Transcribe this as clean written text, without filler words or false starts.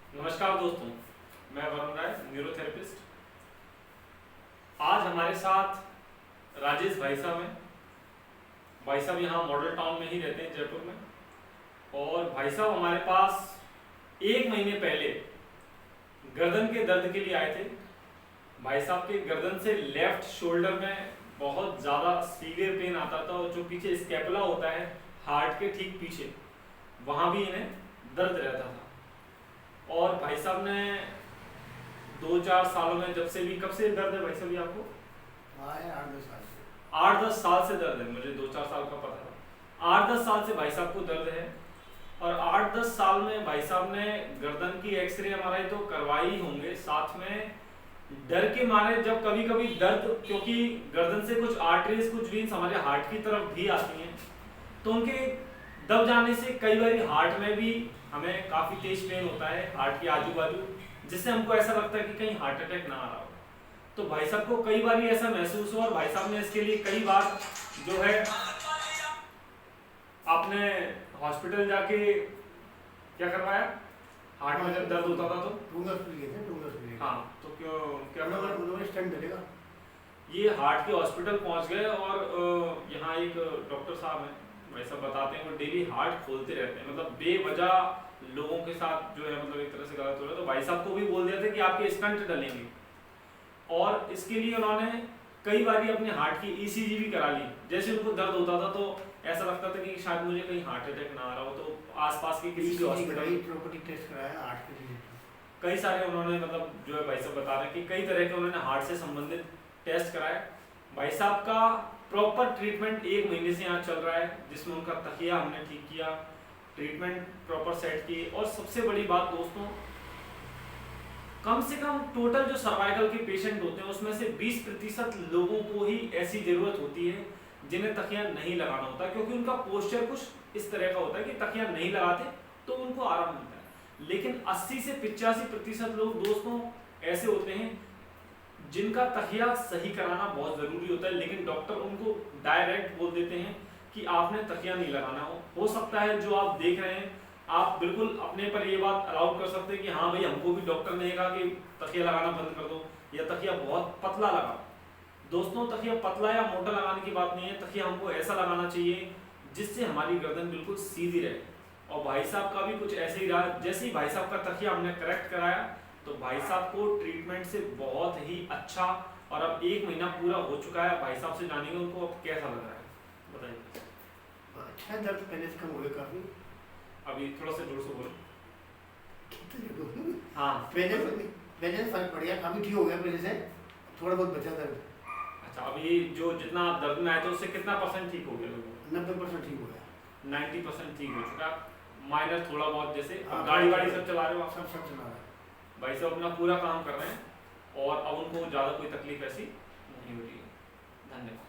नमस्कार दोस्तों, मैं वरुण राय, न्यूरोथेरेपिस्ट। आज हमारे साथ राजेश भाई साहब हैं। भाई साहब यहाँ मॉडल टाउन में ही रहते हैं, जयपुर में। और भाई साहब हमारे पास 1 महीने पहले गर्दन के दर्द के लिए आए थे। भाई साहब के गर्दन से लेफ्ट शोल्डर में बहुत ज़्यादा सीवियर पेन आता था, और जो पीछे स्कैपुला होता है हार्ट के ठीक पीछे, वहाँ भी इन्हें दर्द रहता था। और भाई साहब ने 2-4 सालों में, जब से भी, कब से दर्द है भाई साहब ये आपको? 8-10 साल से। 8-10 साल से दर्द है, मुझे 2-4 साल का पता था। 8-10 साल से भाई साहब को दर्द है। और 8-10 साल में भाई साहब ने गर्दन की एक्सरे एमआरआई तो करवाई होंगे, साथ में डर के मारे जब कभी कभी दर्द, क्योंकि गर्दन से कुछ आर्टरीज, कुछ वेन्स हमारे हार्ट की तरफ भी आती हैं, तो उनके दब जाने से कई बार हार्ट में भी हमें काफ़ी तेज पेन होता है, हार्ट के आजू बाजू, जिससे हमको ऐसा लगता है कि कहीं हार्ट अटैक ना आ रहा हो। तो भाई साहब को कई बार ऐसा महसूस हुआ, और भाई साहब ने इसके लिए कई बार जो है आपने हॉस्पिटल जाके क्या करवाया? हार्ट में जब दर्द होता था तो टूंगस लिए थे, टूंगस लिए। हाँ, तो क्यों क्या उन्होंने स्टेंट डलेगा। ये हार्ट के हॉस्पिटल पहुंच गए, और यहाँ एक डॉक्टर साहब हैं, भाई साहब बताते हैं, वो डेली हार्ट खोलते रहते हैं, मतलब बेवजह लोगों के साथ जो है, मतलब एक तरह से गलत हो रहा है। तो भाई साहब को भी बोल दिया था कि आपके स्टंट डलेंगे, और इसके लिए उन्होंने कई बार अपने हार्ट की ईसीजी भी करा ली। जैसे उनको दर्द होता था तो ऐसा लगता था कि शायद मुझे कहीं हार्ट अटैक ना आ रहा हो, तो आसपास के किसी भी हॉस्पिटल, प्रॉपर्टी टेस्ट कराया हार्ट के लिए। कई सारे उन्होंने, मतलब जो है भाई साहब बता रहे हैं कि कई तरह के उन्होंने हार्ट से संबंधित टेस्ट कराए। भाई साहब का प्रॉपर ट्रीटमेंट 1 महीने से यहाँ चल रहा है, जिसमें उनका तकिया हमने ठीक किया, ट्रीटमेंट प्रॉपर सेट की। और सबसे बड़ी बात दोस्तों, कम से कम टोटल जो सर्वाइकल के पेशेंट होते हैं उसमें से 20% लोगों को ही ऐसी जरूरत होती है जिन्हें तकिया नहीं लगाना होता, क्योंकि उनका पोस्चर कुछ इस तरह का होता है कि तकिया नहीं लगाते तो उनको आराम मिलता है। लेकिन 80 से 85% लोग दोस्तों ऐसे होते हैं जिनका तकिया सही कराना बहुत ज़रूरी होता है, लेकिन डॉक्टर उनको डायरेक्ट बोल देते हैं कि आपने तकिया नहीं लगाना। हो सकता है जो आप देख रहे हैं, आप बिल्कुल अपने पर ये बात अलाउ कर सकते हैं कि हाँ भाई, हमको भी डॉक्टर ने कहा कि तकिया लगाना बंद कर दो, या तकिया बहुत पतला लगा। दोस्तों, तकिया पतला या मोटा लगाने की बात नहीं है, तकिया हमको ऐसा लगाना चाहिए जिससे हमारी गर्दन बिल्कुल सीधी रहे। और भाई साहब का भी कुछ ऐसे ही रहा। जैसे ही भाई साहब का तकिया हमने करेक्ट कराया, तो भाई साहब को ट्रीटमेंट से बहुत ही अच्छा, और अब 1 महीना पूरा हो चुका है। भाई साहब से जानेंगे उनको अब कैसा लग रहा है, बताइए। अच्छा, दर्द पहले से कम हो गया काफी। अभी थोड़ा सा जोर से बोलो। हाँ, पहले से फर्क पड़ गया, काफी ठीक हो गया पहले से, थोड़ा बहुत बचा दर्द। अच्छा, अभी जो जितना आप दर्द में आए थे उससे कितना % ठीक हो गया लोगों को? 90% ठीक हो गया। 90% ठीक हो चुका। माइनर थोड़ा बहुत, जैसे हाँ, गाड़ी वाड़ी सब चला रहे हो आप? सब चला रहा है। भाई साहब अपना पूरा काम कर रहे हैं, और अब उनको ज़्यादा कोई तकलीफ ऐसी नहीं हो रही है। धन्यवाद।